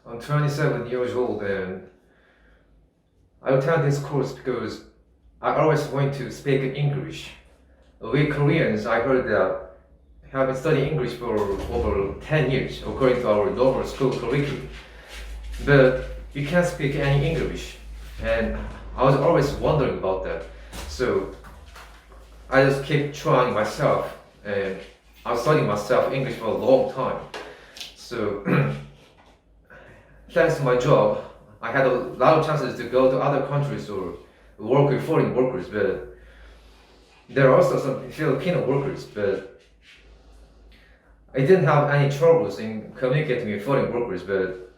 I'm 27 years old and I attend this course because I always want to speak English. We Koreans, I heard that have been studying English for over 10 years according to our normal school curriculum. But we can't speak any English and I was always wondering about that. So I just keep trying myself and I was studying myself English for a long time. So thanks to my job, I had a lot of chances to go to other countries or work with foreign workers, but there are also some Filipino workers, but I didn't have any troubles in communicating with foreign workers, but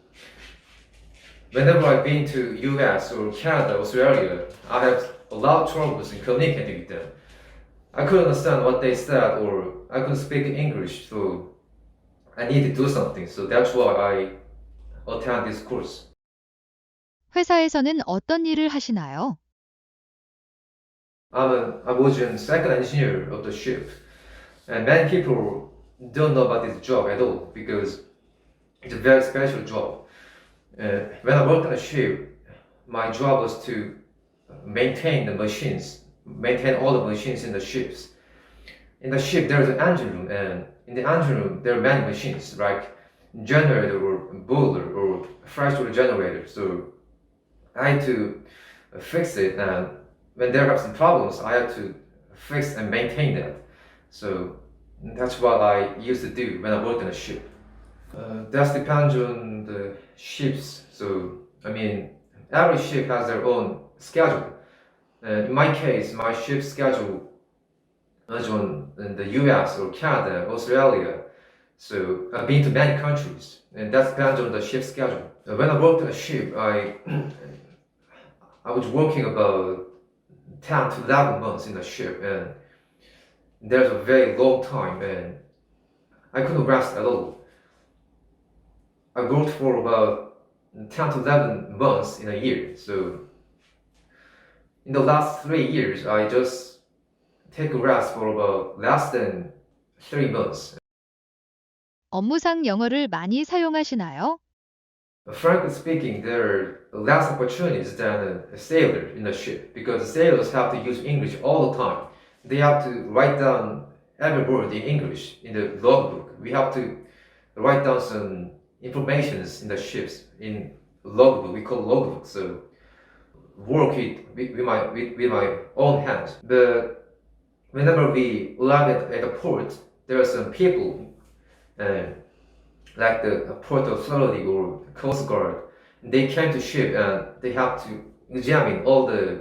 whenever I've been to US or Canada, Australia, I have a lot of troubles in communicating with them. I couldn't understand what they said or I couldn't speak English, so I need to do something. So that's why I attend this course. 회사에서는 어떤 일을 하시나요? I was a second engineer of the ship, and many people don't know about this job at all because it's a very special job. When I worked on the ship, my job was to maintain the machines, maintain all the machines in the ships. In the ship, there is an engine room, and in the engine room, there are many machines, like generator or boiler or freshwater generator. So I had to fix it, and when there are some problems, I had to fix and maintain that. So that's what I used to do when I worked on a ship. That depends on the ships. So I mean, every ship has their own schedule. In my case, my ship schedule was on in the US or Canada, Australia. So I've been to many countries, and that depends on the ship schedule. When I worked on a ship, I was working about 10 to 11 months in the ship, and there's a very long time, and I couldn't rest at all. I worked for about 10 to 11 months in a year, so in the last 3 years, I just take a rest for about less than 3 months. 업무상 영어를 많이 사용하시나요? Frankly speaking, there are less opportunities than a sailor in the ship because sailors have to use English all the time. They have to write down every word in English in the logbook. We have to write down some informations in the ships in logbook. We call logbook. So work it with my own hands. But whenever we land at the port, there are some people. Like the port authority or coast guard, they came to ship and they have to examine all the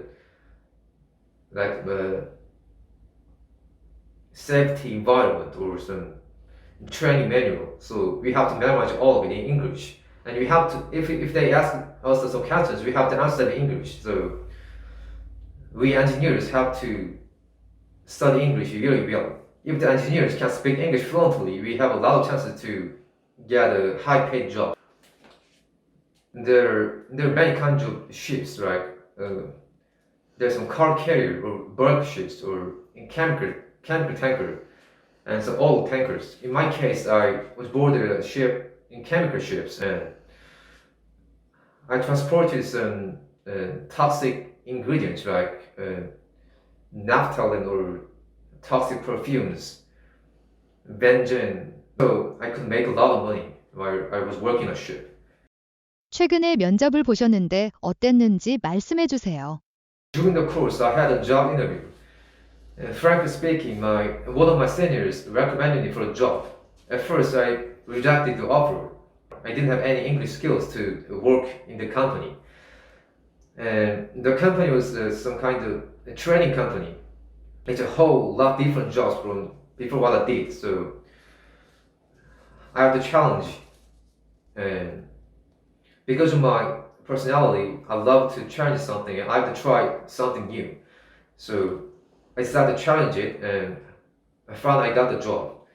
safety environment or some training manual. So we have to memorize all of it in English, and we have to if they ask us some questions, we have to answer in English. So we engineers have to study English really well. If the engineers can speak English fluently, we have a lot of chances to get a high-paid job. There are many kinds of ships, right? There's some car carrier or bulk ships or chemical tanker, and some oil tankers. In my case, I was boarded a ship in chemical ships, and I transported some toxic ingredients like naphthalene or toxic perfumes, benzene. So I could make a lot of money while I was working a ship. 최근에 면접을 보셨는데 어땠는지 말씀해 주세요. During the course, I had a job interview. Frankly speaking, one of my seniors recommended me for a job. At first, I rejected the offer. I didn't have any English skills to work in the company. And the company was some kind of a training company. It's a whole lot different jobs from before what I did. So I have the challenge, and because of my personality, I love to challenge something, and I have to try something new. So I decided to challenge it, and I found I got the job.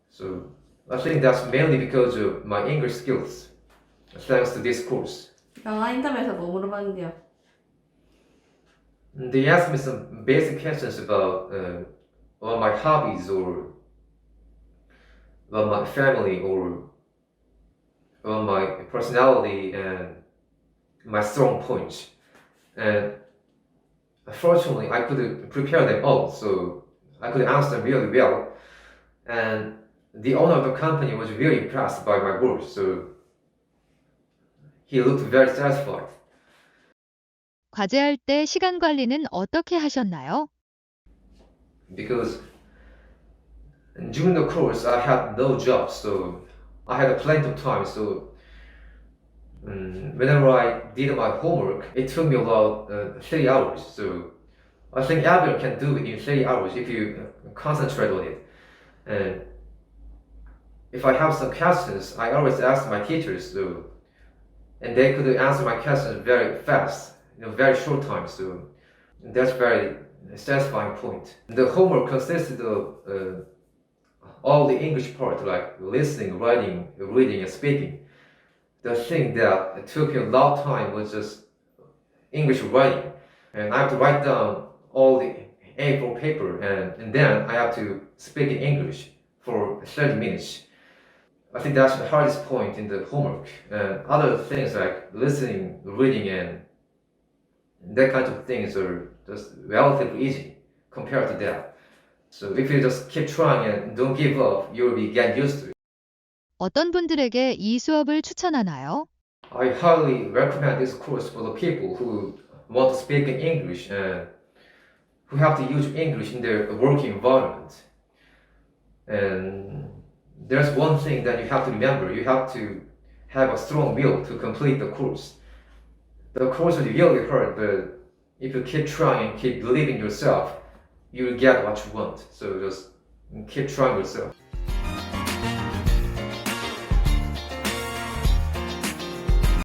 So I think that's mainly because of my English skills, thanks to this course. 영어 인터뷰에서 뭐 물어봤는데요? They asked me some basic questions about my hobbies or about my family or on my personality and my strong points. And fortunately, I could prepare them all, so I could answer them really well. And the owner of the company was really impressed by my work, so he looked very satisfied. 과제할 때 시간 관리는 어떻게 하셨나요? Because during the course, I had no job, so I had plenty of time. So whenever I did my homework, it took me about 3 hours. So I think everyone can do it in 3 hours if you concentrate on it. And if I have some questions, I always ask my teachers, so, and they could answer my questions very fast, very short time. So that's very satisfying point. The homework consisted of all the English part, like listening, writing, reading, and speaking. The thing that took me a lot of time was just English writing, and I have to write down all the A4 paper, and then I have to speak in English for 30 minutes. I think that's the hardest point in the homework. Other things like listening, reading, and that kind of things are just relatively easy compared to that. So if you just keep trying and don't give up, you'll be getting used to it. 어떤 분들에게 이 수업을 추천하나요? I highly recommend this course for the people who want to speak in English and who have to use English in their working environment. And there's one thing that you have to remember. You have to have a strong will to complete the course. The course is really hard, but if you keep trying and keep believing yourself, you'll get what you want. So just keep trying yourself.